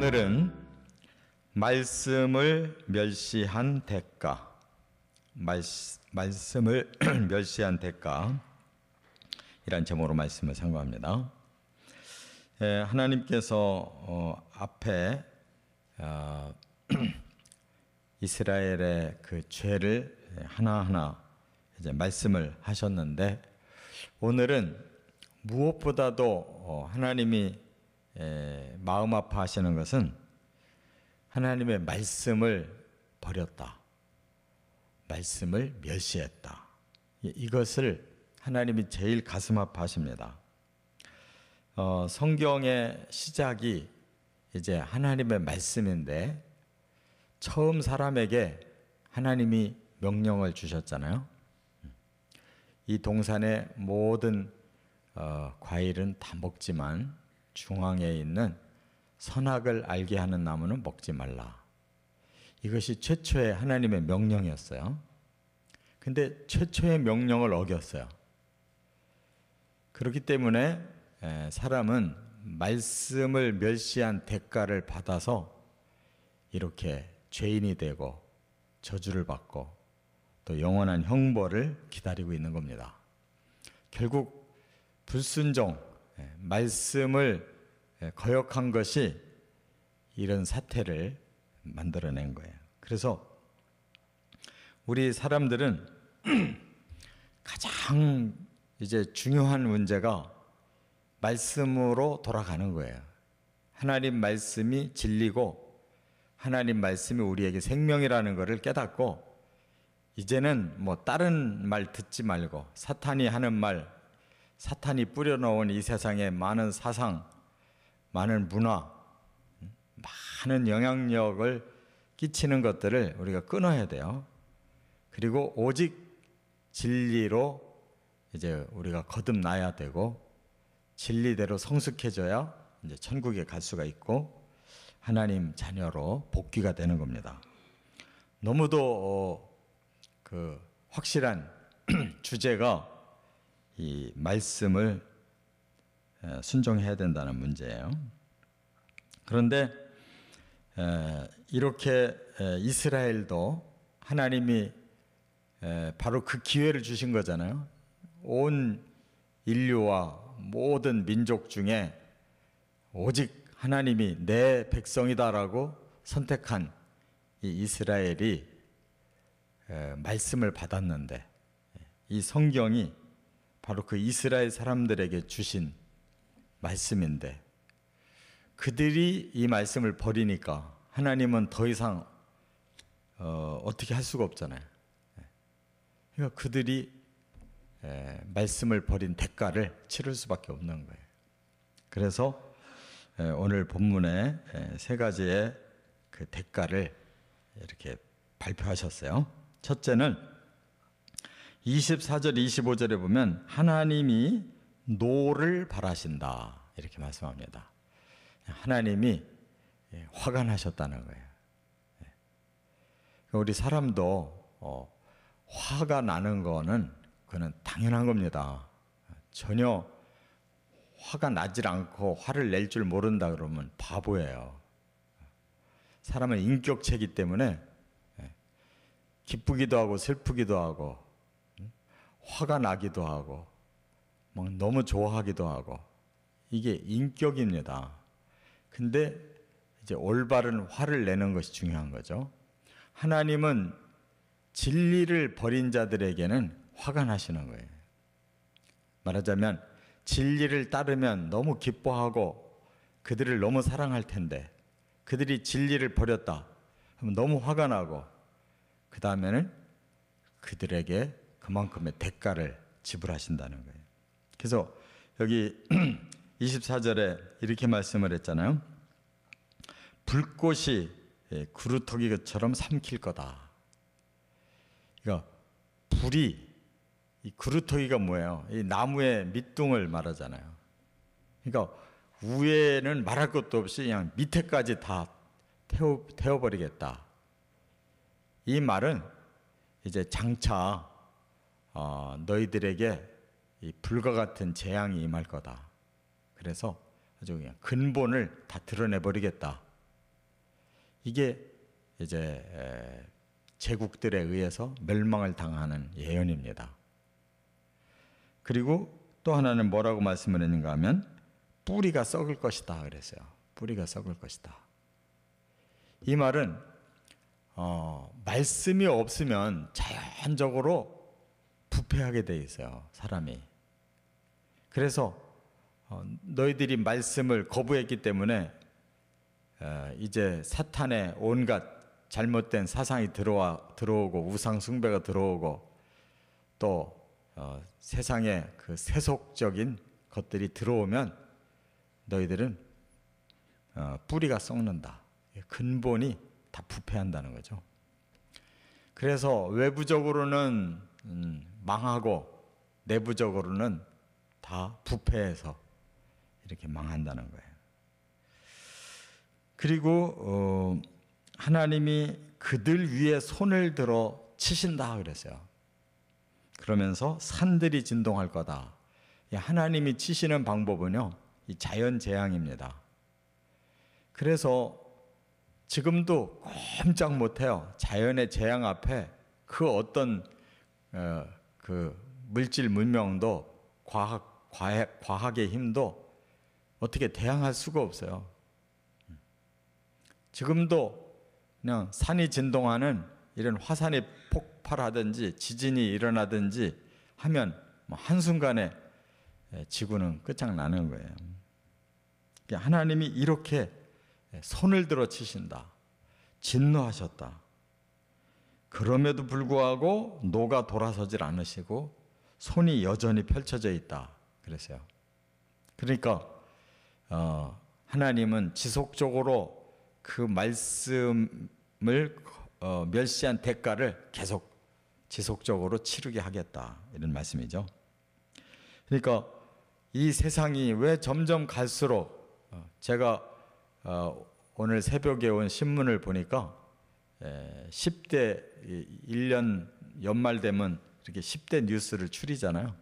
오늘은 말씀을 멸시한 대가, 말씀을 멸시한 대가 이란 제목으로 말씀을 상고합니다. 하나님께서 앞에 이스라엘의 그 죄를 하나하나 이제 말씀을 하셨는데, 오늘은 무엇보다도 하나님이 마음 아파하시는 것은 하나님의 말씀을 버렸다, 말씀을 멸시했다. 이것을 하나님이 제일 가슴 아파하십니다. 성경의 시작이 이제 하나님의 말씀인데, 처음 사람에게 하나님이 명령을 주셨잖아요. 이 동산의 모든 과일은 다 먹지만 중앙에 있는 선악을 알게 하는 나무는 먹지 말라. 이것이 최초의 하나님의 명령이었어요. 근데 최초의 명령을 어겼어요. 그렇기 때문에 사람은 말씀을 멸시한 대가를 받아서 이렇게 죄인이 되고 저주를 받고 또 영원한 형벌을 기다리고 있는 겁니다. 결국 불순종, 말씀을 거역한 것이 이런 사태를 만들어낸 거예요. 그래서 우리 사람들은 가장 이제 중요한 문제가 말씀으로 돌아가는 거예요. 하나님 말씀이 진리고 하나님 말씀이 우리에게 생명이라는 것을 깨닫고, 이제는 뭐 다른 말 듣지 말고 사탄이 하는 말, 사탄이 뿌려놓은 이 세상에 많은 사상, 많은 문화, 많은 영향력을 끼치는 것들을 우리가 끊어야 돼요. 그리고 오직 진리로 이제 우리가 거듭나야 되고, 진리대로 성숙해져야 이제 천국에 갈 수가 있고 하나님 자녀로 복귀가 되는 겁니다. 너무도 그 확실한 주제가 이 말씀을 순종해야 된다는 문제예요. 그런데 이렇게 이스라엘도 하나님이 바로 그 기회를 주신 거잖아요. 온 인류와 모든 민족 중에 오직 하나님이 내 백성이다라고 선택한 이 이스라엘이 말씀을 받았는데, 이 성경이 바로 그 이스라엘 사람들에게 주신 말씀인데, 그들이 이 말씀을 버리니까 하나님은 더 이상 어떻게 할 수가 없잖아요. 그러니까 그들이 말씀을 버린 대가를 치를 수밖에 없는 거예요. 그래서 오늘 본문에 세 가지의 그 대가를 이렇게 발표하셨어요. 첫째는 24절 25절에 보면 하나님이 노를 발하신다 이렇게 말씀합니다. 하나님이 화가 나셨다는 거예요. 우리 사람도 화가 나는 거는 그건 당연한 겁니다. 전혀 화가 나질 않고 화를 낼 줄 모른다 그러면 바보예요. 사람은 인격체이기 때문에 기쁘기도 하고 슬프기도 하고 화가 나기도 하고 막 너무 좋아하기도 하고, 이게 인격입니다. 근데 이제 올바른 화를 내는 것이 중요한 거죠. 하나님은 진리를 버린 자들에게는 화가 나시는 거예요. 말하자면 진리를 따르면 너무 기뻐하고 그들을 너무 사랑할 텐데, 그들이 진리를 버렸다 그러면 너무 화가 나고, 그 다음에는 그들에게 그만큼의 대가를 지불하신다는 거예요. 그래서 여기 24절에 이렇게 말씀을 했잖아요. 불꽃이 그루터기처럼 삼킬 거다. 그러니까 불이, 이 그루터기가 뭐예요? 이 나무의 밑둥을 말하잖아요. 그러니까 위에는 말할 것도 없이 그냥 밑에까지 다 태워버리겠다. 이 말은 이제 장차 너희들에게 이 불과 같은 재앙이 임할 거다. 그래서 아주 그냥 근본을 다 드러내버리겠다. 이게 이제 제국들에 의해서 멸망을 당하는 예언입니다. 그리고 또 하나는 뭐라고 말씀을 했는가 하면 뿌리가 썩을 것이다 그랬어요. 뿌리가 썩을 것이다. 이 말은 말씀이 없으면 자연적으로 부패하게 돼 있어요, 사람이. 그래서 너희들이 말씀을 거부했기 때문에 이제 사탄의 온갖 잘못된 사상이 들어오고 우상 숭배가 들어오고 또 세상의 그 세속적인 것들이 들어오면 너희들은 뿌리가 썩는다. 근본이 다 부패한다는 거죠. 그래서 외부적으로는 망하고 내부적으로는 다 부패해서 이렇게 망한다는 거예요. 그리고 하나님이 그들 위에 손을 들어 치신다 그랬어요. 그러면서 산들이 진동할 거다. 하나님이 치시는 방법은요, 이 자연 재앙입니다. 그래서 지금도 꼼짝 못해요. 자연의 재앙 앞에 그 어떤 그 물질 문명도 과학의 힘도 어떻게 대항할 수가 없어요. 지금도 그냥 산이 진동하는 이런 화산이 폭발하든지 지진이 일어나든지 하면 한순간에 지구는 끝장나는 거예요. 하나님이 이렇게 손을 들어 치신다. 진노하셨다. 그럼에도 불구하고 노가 돌아서질 않으시고 손이 여전히 펼쳐져 있다 그랬어요. 그러니까 하나님은 지속적으로 그 말씀을 멸시한 대가를 계속 지속적으로 치르게 하겠다, 이런 말씀이죠. 그러니까 이 세상이 왜 점점 갈수록 제가 오늘 새벽에 온 신문을 보니까 10대 1년 연말 되면 이렇게 10대 뉴스를 추리잖아요.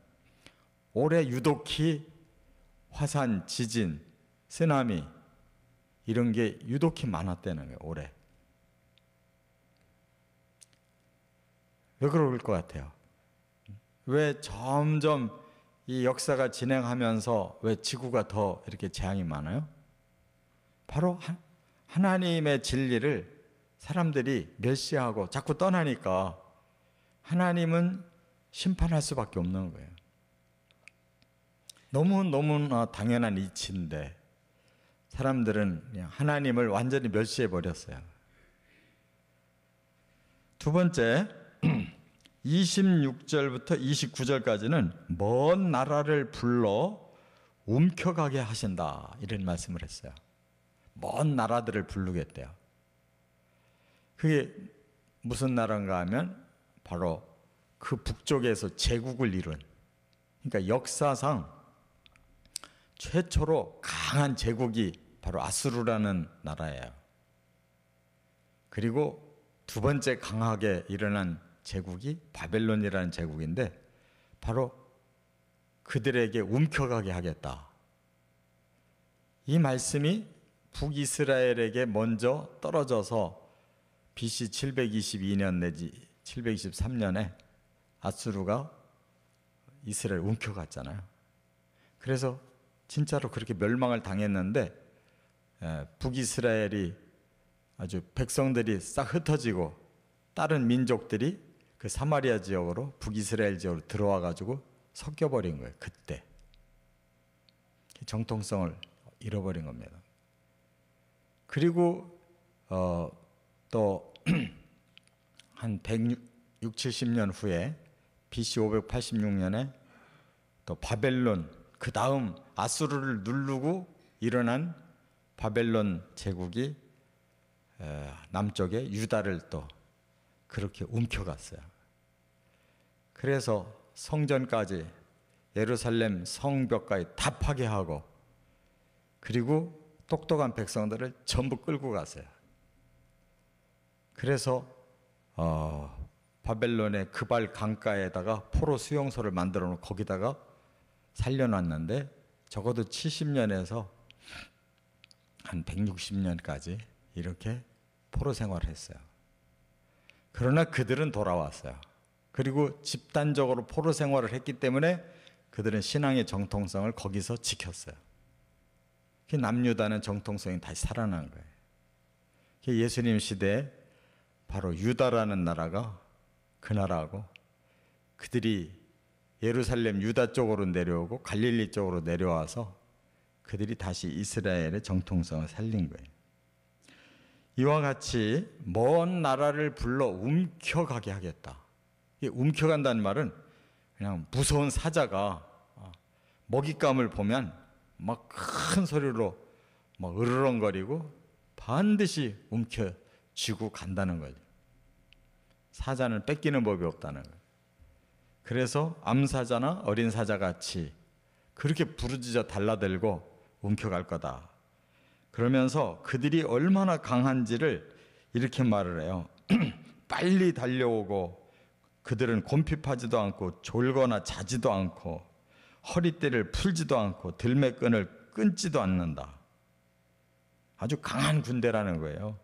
올해 유독히 화산, 지진, 쓰나미 이런 게 유독히 많았다는 거예요, 올해. 왜 그럴 것 같아요? 왜 점점 이 역사가 진행하면서 왜 지구가 더 이렇게 재앙이 많아요? 바로 하나님의 진리를 사람들이 멸시하고 자꾸 떠나니까 하나님은 심판할 수밖에 없는 거예요. 너무나 당연한 이치인데 사람들은 그냥 하나님을 완전히 멸시해 버렸어요. 두 번째, 26절부터 29절까지는 먼 나라를 불러 움켜가게 하신다, 이런 말씀을 했어요. 먼 나라들을 부르겠대요. 그게 무슨 나라인가 하면 바로 그 북쪽에서 제국을 이룬, 그러니까 역사상 최초로 강한 제국이 바로 아수르라는 나라예요. 그리고 두 번째 강하게 일어난 제국이 바벨론이라는 제국인데 바로 그들에게 움켜가게 하겠다. 이 말씀이 북이스라엘에게 먼저 떨어져서 BC 722년 내지 723년에 아수르가 이스라엘 움켜갔잖아요. 그래서 진짜로 그렇게 멸망을 당했는데 북이스라엘이 아주 백성들이 싹 흩어지고 다른 민족들이 그 사마리아 지역으로 북이스라엘 지역으로 들어와 가지고 섞여버린 거예요. 그때 정통성을 잃어버린 겁니다. 그리고 또 한 160, 70년 후에 BC 586년에 또 바벨론, 그 다음 아수르를 누르고 일어난 바벨론 제국이 남쪽에 유다를 또 그렇게 움켜갔어요. 그래서 성전까지, 예루살렘 성벽까지 다 파괴하고 그리고 똑똑한 백성들을 전부 끌고 갔어요. 그래서 바벨론의 그발 강가에다가 포로 수용소를 만들어 놓고 거기다가 살려놨는데 적어도 70년에서 한 160년까지 이렇게 포로 생활을 했어요. 그러나 그들은 돌아왔어요. 그리고 집단적으로 포로 생활을 했기 때문에 그들은 신앙의 정통성을 거기서 지켰어요. 남유다는 정통성이 다시 살아난 거예요. 예수님 시대에 바로 유다라는 나라가 그 나라하고 그들이 예루살렘 유다 쪽으로 내려오고 갈릴리 쪽으로 내려와서 그들이 다시 이스라엘의 정통성을 살린 거예요. 이와 같이 먼 나라를 불러 움켜가게 하겠다. 움켜간다는 말은 그냥 무서운 사자가 먹잇감을 보면 막 큰 소리로 막 으르렁거리고 반드시 움켜쥐고 간다는 거죠. 사자는 뺏기는 법이 없다는 거예요. 그래서 암사자나 어린 사자같이 그렇게 부르짖어 달라들고 움켜갈 거다. 그러면서 그들이 얼마나 강한지를 이렇게 말을 해요. 빨리 달려오고 그들은 곰핍하지도 않고 졸거나 자지도 않고 허리띠를 풀지도 않고 들매끈을 끊지도 않는다. 아주 강한 군대라는 거예요.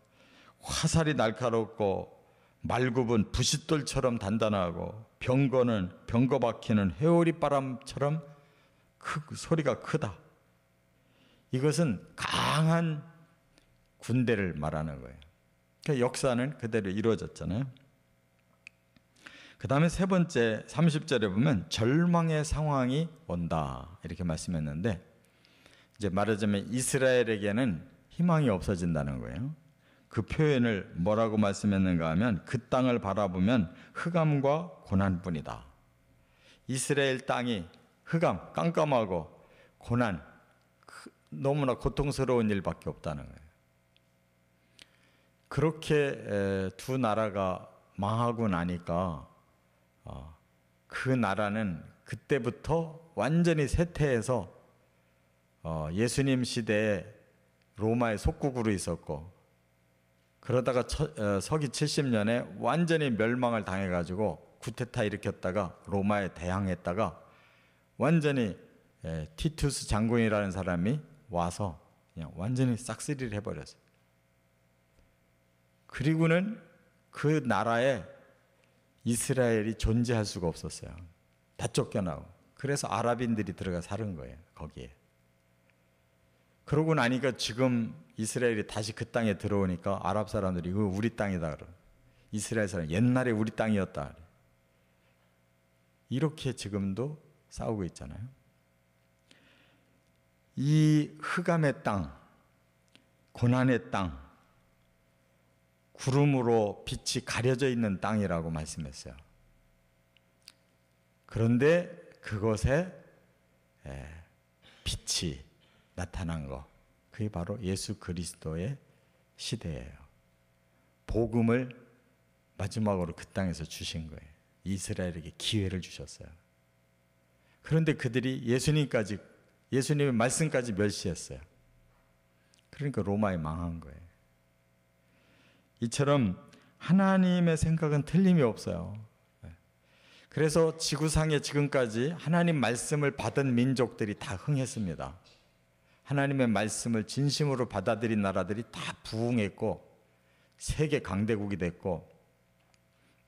화살이 날카롭고 말굽은 부싯돌처럼 단단하고 병거 박히는 회오리바람처럼 소리가 크다. 이것은 강한 군대를 말하는 거예요. 그러니까 역사는 그대로 이루어졌잖아요. 그 다음에 세 번째 30절에 보면 절망의 상황이 온다 이렇게 말씀했는데, 이제 말하자면 이스라엘에게는 희망이 없어진다는 거예요. 그 표현을 뭐라고 말씀했는가 하면 그 땅을 바라보면 흑암과 고난뿐이다. 이스라엘 땅이 흑암, 깜깜하고 고난, 너무나 고통스러운 일밖에 없다는 거예요. 그렇게 두 나라가 망하고 나니까 그 나라는 그때부터 완전히 쇠퇴해서 예수님 시대에 로마의 속국으로 있었고, 그러다가 서기 70년에 완전히 멸망을 당해가지고 쿠데타 일으켰다가 로마에 대항했다가 완전히 티투스 장군이라는 사람이 와서 그냥 완전히 싹쓸이를 해버렸어요. 그리고는 그 나라에 이스라엘이 존재할 수가 없었어요. 다 쫓겨나고. 그래서 아랍인들이 들어가 사는 거예요, 거기에. 그러고 나니까 지금 이스라엘이 다시 그 땅에 들어오니까 아랍 사람들이 이거 우리 땅이다 그러. 이스라엘 사람 옛날에 우리 땅이었다. 이렇게 지금도 싸우고 있잖아요. 이 흑암의 땅, 고난의 땅, 구름으로 빛이 가려져 있는 땅이라고 말씀했어요. 그런데 그것에 빛이 나타난 것, 그게 바로 예수 그리스도의 시대예요. 복음을 마지막으로 그 땅에서 주신 거예요. 이스라엘에게 기회를 주셨어요. 그런데 그들이 예수님의 말씀까지 멸시했어요. 그러니까 로마에 망한 거예요. 이처럼 하나님의 생각은 틀림이 없어요. 그래서 지구상에 지금까지 하나님 말씀을 받은 민족들이 다 흥했습니다. 하나님의 말씀을 진심으로 받아들인 나라들이 다 부흥했고 세계 강대국이 됐고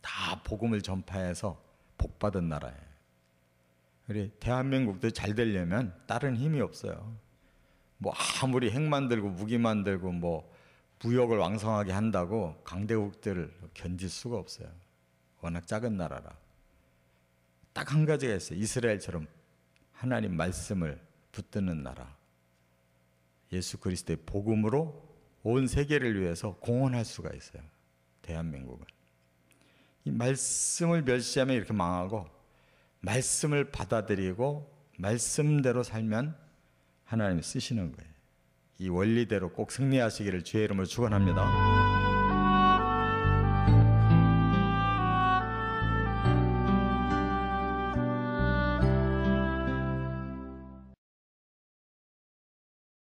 다 복음을 전파해서 복받은 나라예요. 우리 대한민국도 잘 되려면 다른 힘이 없어요. 뭐 아무리 핵 만들고 무기 만들고 뭐 무역을 왕성하게 한다고 강대국들을 견딜 수가 없어요. 워낙 작은 나라라. 딱 한 가지가 있어요. 이스라엘처럼 하나님 말씀을 붙드는 나라. 예수 그리스도의 복음으로 온 세계를 위해서 공헌할 수가 있어요. 대한민국은. 이 말씀을 멸시하면 이렇게 망하고, 말씀을 받아들이고 말씀대로 살면 하나님이 쓰시는 거예요. 이 원리대로 꼭 승리하시기를 주의 이름으로 축원합니다.